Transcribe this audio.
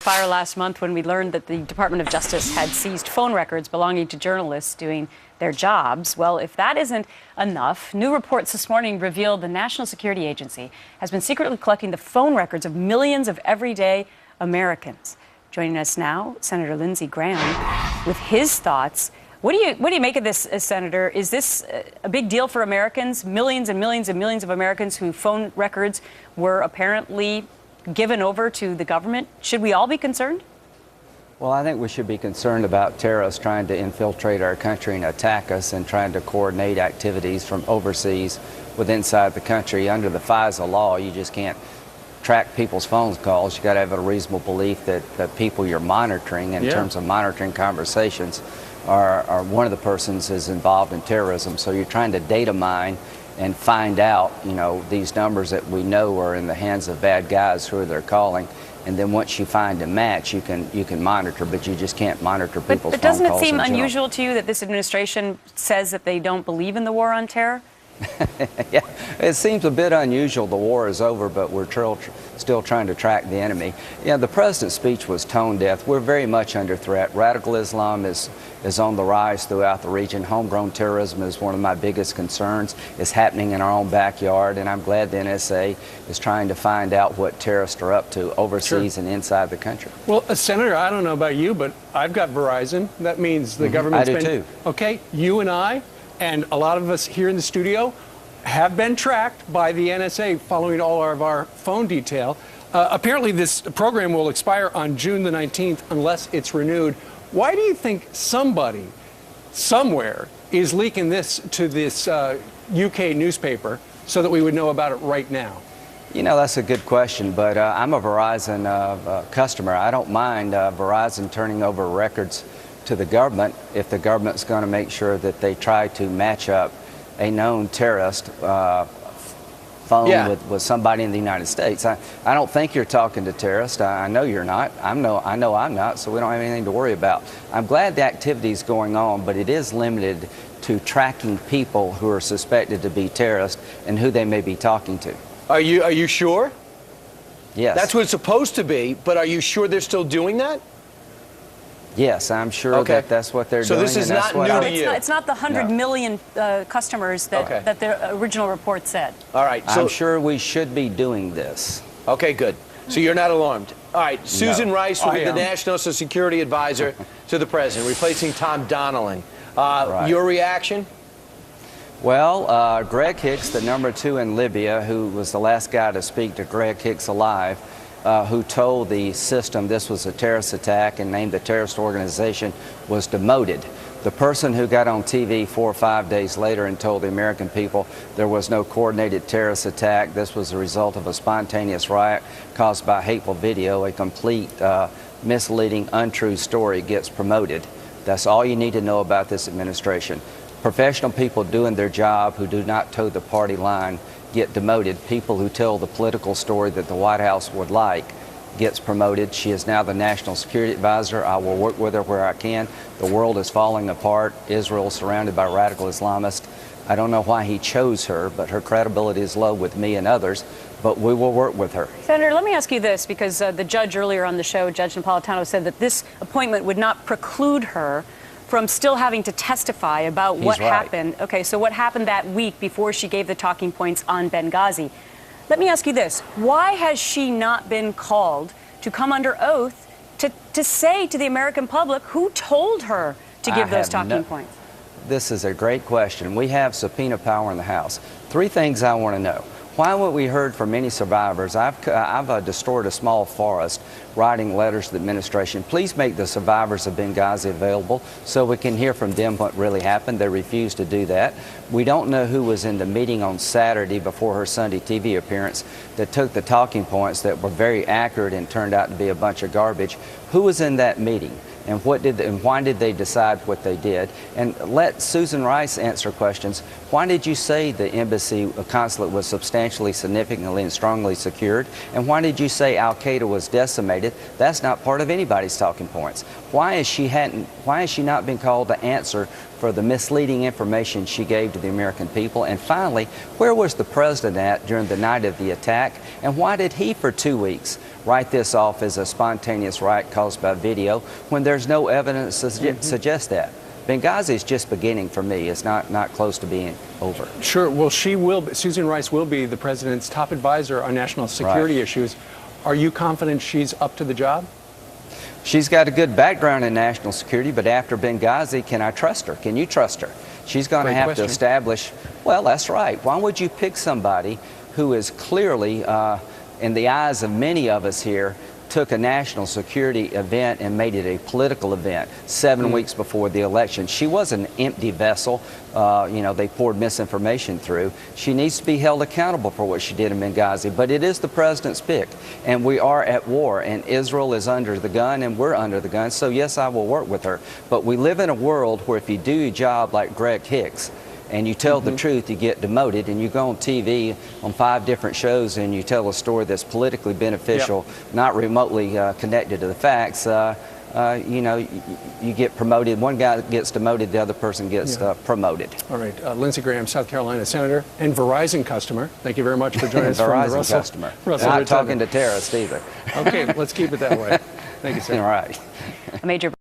fire last month when we learned that the Department of Justice had seized phone records belonging to journalists doing their jobs. Well, if that isn't enough, new reports this morning revealed the National Security Agency has been secretly collecting the phone records of millions of everyday Americans. Joining us now, Senator Lindsey Graham, with his thoughts. What do you make of this, Senator? Is this a big deal for Americans? Millions and millions and millions of Americans whose phone records were apparently given over to the government. Should we all be concerned? Well, I think we should be concerned about terrorists trying to infiltrate our country and attack us and trying to coordinate activities from overseas with inside the country. Under the FISA law, you just can't track people's phone calls. You got to have a reasonable belief that the people you're monitoring in terms of monitoring conversations are one of the persons is involved in terrorism. So you're trying to data mine and find out, these numbers that we know are in the hands of bad guys who they're calling. And then once you find a match, you can monitor, but you just can't monitor people's phone calls. But doesn't it seem unusual to you that this administration says that they don't believe in the war on terror? Yeah, it seems a bit unusual. The war is over, but we're still trying to track the enemy. Yeah, the president's speech was tone deaf. We're very much under threat. Radical Islam is on the rise throughout the region. Homegrown terrorism is one of my biggest concerns. It's happening in our own backyard, and I'm glad the NSA is trying to find out what terrorists are up to overseas and inside the country. Well, Senator, I don't know about you, but I've got Verizon. That means the government's I do too. Okay, you and I and a lot of us here in the studio have been tracked by the NSA following all of our phone detail. Apparently, this program will expire on June the 19th unless it's renewed. Why do you think somebody, somewhere, is leaking this to this UK newspaper so that we would know about it right now? That's a good question, but I'm a Verizon customer. I don't mind Verizon turning over records to the government if the government's going to make sure that they try to match up a known terrorist phone with somebody in the United States. I don't think you're talking to terrorists. I know you're not. I know I'm not, so we don't have anything to worry about. I'm glad the activity is going on, but it is limited to tracking people who are suspected to be terrorists and who they may be talking to. Are you sure? Yes. That's what it's supposed to be, but are you sure they're still doing that? Yes, I'm sure that that's what they're doing. So this is not new to you? It's not the 100 million customers that the original report said. All right. So I'm sure we should be doing this. Okay, good. So you're not alarmed. All right. Susan Rice will be the National Security Advisor to the President, replacing Tom Donnelly. Your reaction? Well, Greg Hicks, the #2 in Libya, who was the last guy to speak to Greg Hicks alive, who told the system this was a terrorist attack and named the terrorist organization, was demoted. The person who got on TV 4 or 5 days later and told the American people there was no coordinated terrorist attack, this was a result of a spontaneous riot caused by hateful video, a complete misleading, untrue story, gets promoted. That's all you need to know about this administration. Professional people doing their job who do not toe the party line get demoted. People who tell the political story that the White House would like gets promoted. She is now the National Security Advisor. I will work with her where I can. The world is falling apart. Israel is surrounded by radical Islamists. I don't know why he chose her, but her credibility is low with me and others, but we will work with her. Senator, let me ask you this, because the judge earlier on the show, Judge Napolitano, said that this appointment would not preclude her from still having to testify about what happened. Okay, so what happened that week before she gave the talking points on Benghazi. Let me ask you this. Why has she not been called to come under oath to say to the American public who told her to give those talking points? This is a great question. We have subpoena power in the House. 3 things I want to know. Why haven't we heard from any survivors? I've destroyed a small forest writing letters to the administration. Please make the survivors of Benghazi available so we can hear from them what really happened. They refused to do that. We don't know who was in the meeting on Saturday before her Sunday TV appearance that took the talking points that were very accurate and turned out to be a bunch of garbage. Who was in that meeting? And why did they decide what they did? And let Susan Rice answer questions. Why did you say the embassy consulate was substantially, significantly, and strongly secured? And why did you say Al Qaeda was decimated? That's not part of anybody's talking points. Why has she not been called to answer for the misleading information she gave to the American people? And finally, where was the president at during the night of the attack? And why did he, for 2 weeks, write this off as a spontaneous riot caused by video when there's no evidence to suggest that. Benghazi is just beginning for me. It's not close to being over. Sure. Well, Susan Rice will be the president's top advisor on national security issues. Are you confident she's up to the job? She's got a good background in national security, but after Benghazi, can I trust her? Can you trust her? She's going to have to establish, well, that's right. Why would you pick somebody who is clearly, in the eyes of many of us here, took a national security event and made it a political event 7 weeks before the election? She was an empty vessel. You know, they poured misinformation through. She needs to be held accountable for what she did in Benghazi, but it is the president's pick, and we are at war, and Israel is under the gun, and we're under the gun, so yes, I will work with her. But we live in a world where if you do your job like Greg Hicks, and you tell the truth, you get demoted, and you go on TV on 5 different shows and you tell a story that's politically beneficial, not remotely connected to the facts, you know, you get promoted. One guy gets demoted, the other person gets promoted. All right. Lindsey Graham, South Carolina Senator and Verizon customer. Thank you very much for joining us from the Verizon customer. Not talking to terrorists either. Okay, let's keep it that way. Thank you, sir. All right. A major